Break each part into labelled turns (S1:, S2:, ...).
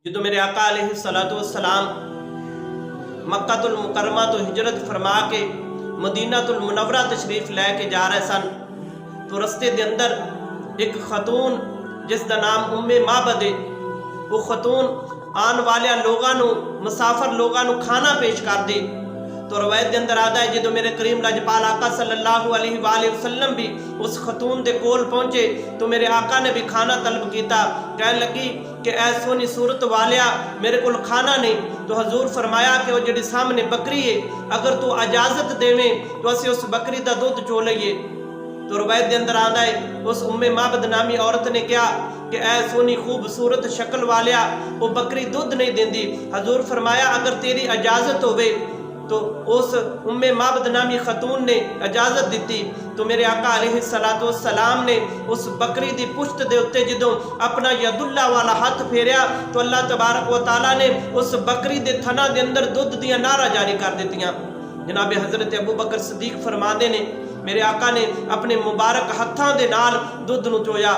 S1: جدو میرے آقا علیہ السلام مکۃ المکرمہ تو ہجرت فرما کے مدینہ المنورہ تشریف لے کے جا رہے سن تو رستے دے اندر ایک خاتون جس دا نام ام معبد ہے، وہ خاتون آن والے لوگوں مسافر لوگوں کھانا پیش کر دی تو روایت دے اندر آتا ہے جدو میرے کریم لاجپال آقا صلی اللہ علیہ وآلہ وسلم بھی اس خاتون دے کول پہنچے تو میرے آقا نے بھی کھانا طلب کیتا، کہنے لگی کہ اے سونی صورت والیا میرے کول کھانا نہیں تو حضور فرمایا کہ وہ جڑی سامنے بکری ہے اگر تو اجازت دیویں تو اسی اس بکری دا دودھ چو لئیے۔ تو روایت دے اندر آندا ہے اس ام معبد نامی عورت نے کیا کہ اے سونی خوبصورت شکل والیا وہ بکری دودھ نہیں دیندی، حضور فرمایا اگر تیری اجازت ہوئے تو اس ام معبد نامی خاتون نے اجازت دیتی تو میرے آقا علیہ السلام نے اس بکری دی پشت دے اتے جدوں اپنا ید اللہ والا ہاتھ پھیریا تو اللہ تبارک و تعالیٰ نے اس بکری دے تھنا دے اندر دودھ دیا نعرہ جاری کر دیتیاں۔ جناب حضرت ابو بکر صدیق فرماندے نے میرے آقا نے اپنے مبارک ہتھاں دے نال دودھ نو چویا،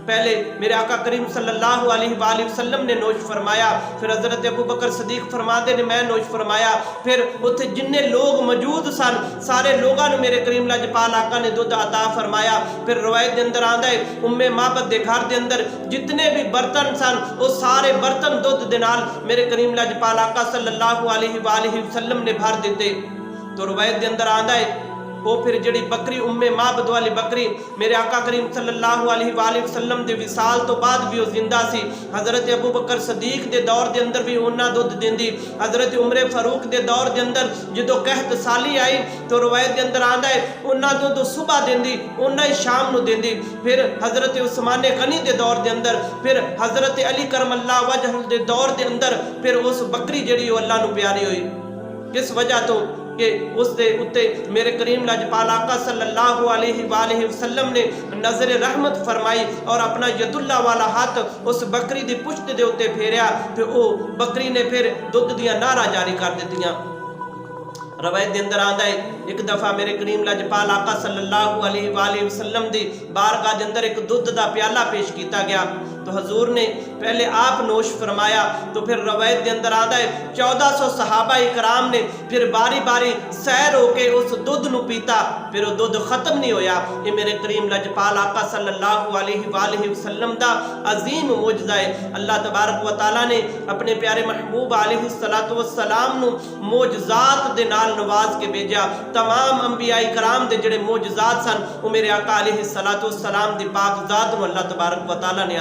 S1: پہلے میرے آقا کریم صلی اللہ علیہ وآلہ وسلم نے نوش فرمایا، پھر حضرت ابو بکر صدیق فرماندے نے میں نوش فرمایا، پھر اتھے جننے لوگ موجود سن سارے لوگاں نے میرے کریم لاجپال آقا نے دودھ عطا فرمایا۔ پھر روایت دے اندر آندا ہے ام معبد دے گھر دے اندر جتنے بھی برتن سن وہ سارے برتن دودھ دے نال میرے کریم لاجپال آقا صلی اللہ علیہ وآلہ وسلم نے بھر دیتے۔ تو روایت دے اندر آندا ہے وہ پھر جڑی بکری ام معبد والی بکری میرے آقا کریم صلی اللہ علیہ وآلہ وسلم دے وصال تو بعد بھی وہ زندہ سی، حضرت ابو بکر صدیق دے دور دے اندر بھی انہاں دودھ دیندی، حضرت عمر فاروق دے دور دے اندر جدو قحط سالی آئی تو روایت دے اندر آندا ہے انہاں دودھ صبح دیندی انہاں ہی شام نو دیندی، پھر حضرت عثمان غنی دے دور دے اندر، پھر حضرت علی کرم اللہ وجہ دے دور دے اندر پھر اس بکری جڑی وہ اللہ نو پیاری ہوئی۔ کس وجہ تو کہ اس دے اتے میرے کریم لاجپال آقا صلی اللہ علیہ وآلہ وسلم نے نظر رحمت فرمائی اور اپنا ید اللہ والا ہاتھ اس بکری دی پشت دے اتے پھیریا، پھر او بکری نے پھر دودھ دیا نعرہ جاری کر دیتیاں۔ روایت دے اندر آندا ہے ایک دفعہ میرے کریم لاجپال آقا صلی اللہ علیہ وآلہ وسلم دی بارگاہ دے اندر ایک دودھ دا پیالہ پیش کیتا گیا تو حضور نے پہلے آپ نوش فرمایا تو پھر روایت دے اندر آندا ہے 1400 صحابہ کرام نے پھر باری باری سیر ہو کے اس دودھ نو پیتا، پھر وہ دودھ ختم نہیں ہویا۔ یہ میرے کریم لاجپال آقا صلی اللہ علیہ وآلہ وسلم دا عظیم معجزہ ہے۔ اللہ تبارک و تعالیٰ نے اپنے پیارے محبوب علیہ السلام نو معجزات دے نال نواز کے بھیجا، تمام انبیاء کرام دے جڑے معجزات سن وہ میرے آقا علیہ السلام دی پاک ذات نو اللہ تبارک و تعالیٰ نے